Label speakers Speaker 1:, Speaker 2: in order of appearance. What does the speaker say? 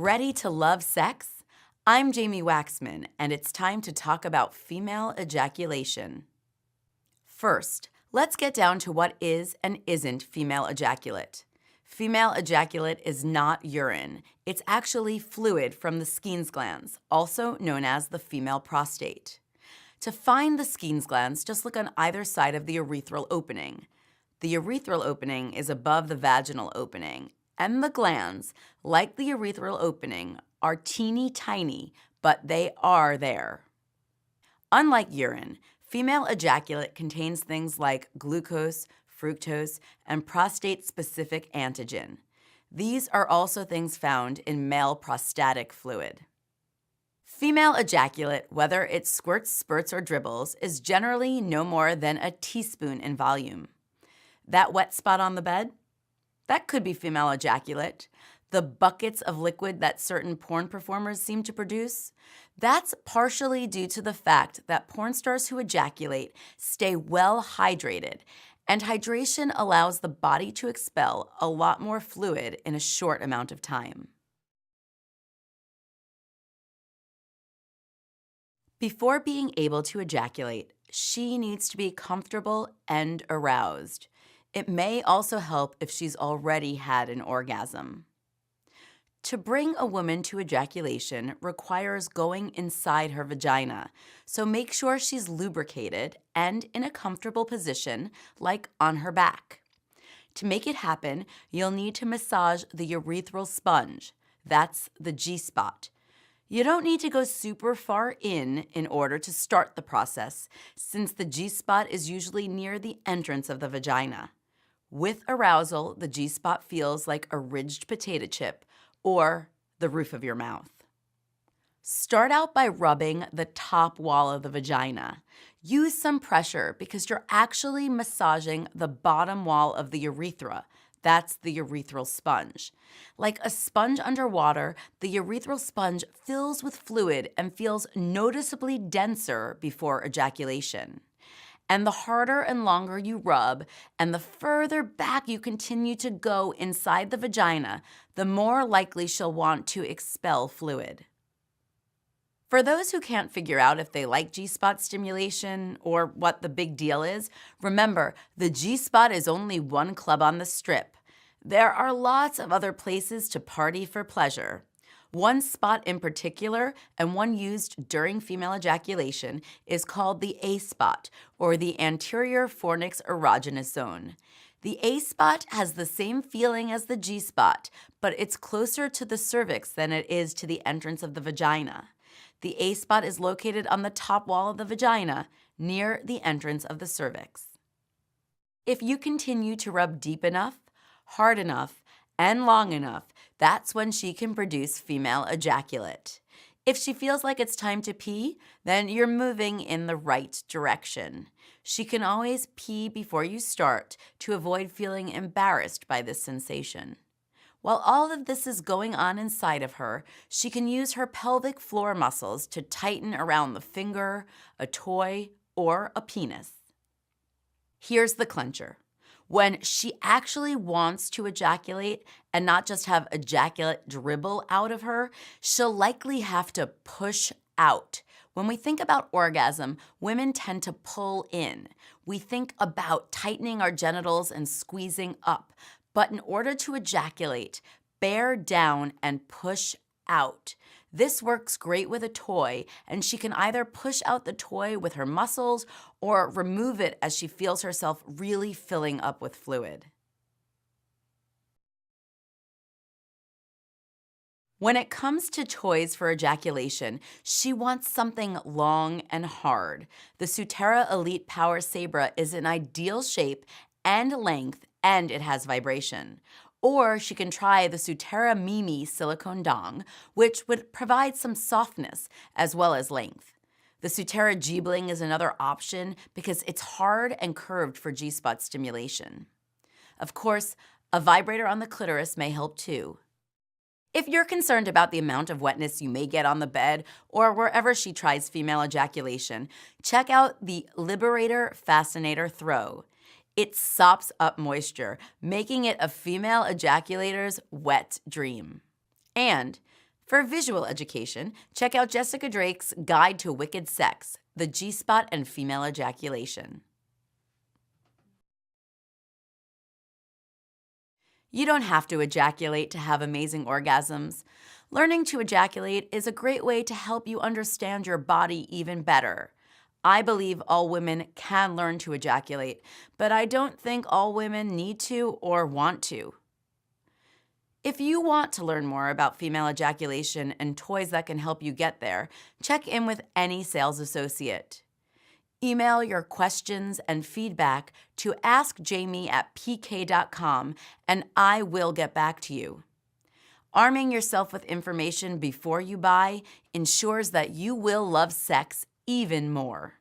Speaker 1: Ready to love sex? I'm Jamye Waxman, and it's time to talk about female ejaculation. First, let's get down to what is and isn't female ejaculate. Female ejaculate is not urine. It's actually fluid from the Skene's glands, also known as the female prostate. To find the Skene's glands, just look on either side of the urethral opening. The urethral opening is above the vaginal opening, and the glands, like the urethral opening, are teeny tiny, but they are there. Unlike urine, female ejaculate contains things like glucose, fructose, and prostate-specific antigen. These are also things found in male prostatic fluid. Female ejaculate, whether it squirts, spurts, or dribbles, is generally no more than a teaspoon in volume. That wet spot on the bed? That could be female ejaculate. The buckets of liquid that certain porn performers seem to produce? That's partially due to the fact that porn stars who ejaculate stay well hydrated, and hydration allows the body to expel a lot more fluid in a short amount of time. Before being able to ejaculate, she needs to be comfortable and aroused. It may also help if she's already had an orgasm. To bring a woman to ejaculation requires going inside her vagina, so make sure she's lubricated and in a comfortable position, like on her back. To make it happen, you'll need to massage the urethral sponge. That's the G-spot. You don't need to go super far in order to start the process, since the G-spot is usually near the entrance of the vagina. With arousal, the G-spot feels like a ridged potato chip or the roof of your mouth. Start out by rubbing the top wall of the vagina. Use some pressure because you're actually massaging the bottom wall of the urethra. That's the urethral sponge. Like a sponge underwater, the urethral sponge fills with fluid and feels noticeably denser before ejaculation. And the harder and longer you rub, and the further back you continue to go inside the vagina, the more likely she'll want to expel fluid. For those who can't figure out if they like G-spot stimulation or what the big deal is, remember, the G-spot is only one club on the strip. There are lots of other places to party for pleasure. One spot in particular, and one used during female ejaculation, is called the A-spot, or the anterior fornix erogenous zone. The A-spot has the same feeling as the G-spot, but it's closer to the cervix than it is to the entrance of the vagina. The A-spot is located on the top wall of the vagina, near the entrance of the cervix. If you continue to rub deep enough, hard enough, and long enough, that's when she can produce female ejaculate. If she feels like it's time to pee, then you're moving in the right direction. She can always pee before you start to avoid feeling embarrassed by this sensation. While all of this is going on inside of her, she can use her pelvic floor muscles to tighten around the finger, a toy, or a penis. Here's the clincher. When she actually wants to ejaculate and not just have ejaculate dribble out of her, she'll likely have to push out. When we think about orgasm, women tend to pull in. We think about tightening our genitals and squeezing up. But in order to ejaculate, bear down and push out. This works great with a toy, and she can either push out the toy with her muscles or remove it as she feels herself really filling up with fluid. When it comes to toys for ejaculation, she wants something long and hard. The Sutera Elite Power Sabra is an ideal shape and length, and it has vibration. Or she can try the Sutera Mimi silicone dong, which would provide some softness as well as length. The Sutera G-Bling is another option because it's hard and curved for G-spot stimulation. Of course, a vibrator on the clitoris may help too. If you're concerned about the amount of wetness you may get on the bed or wherever she tries female ejaculation, check out the Liberator Fascinator Throw. It sops up moisture, making it a female ejaculator's wet dream. And For visual education, check out Jessica Drake's Guide to Wicked Sex, the G-Spot and Female Ejaculation. You don't have to ejaculate to have amazing orgasms. Learning to ejaculate is a great way to help you understand your body even better. I believe all women can learn to ejaculate, but I don't think all women need to or want to. If you want to learn more about female ejaculation and toys that can help you get there, check in with any sales associate. Email your questions and feedback to askjamie@pk.com and I will get back to you. Arming yourself with information before you buy ensures that you will love sex even more.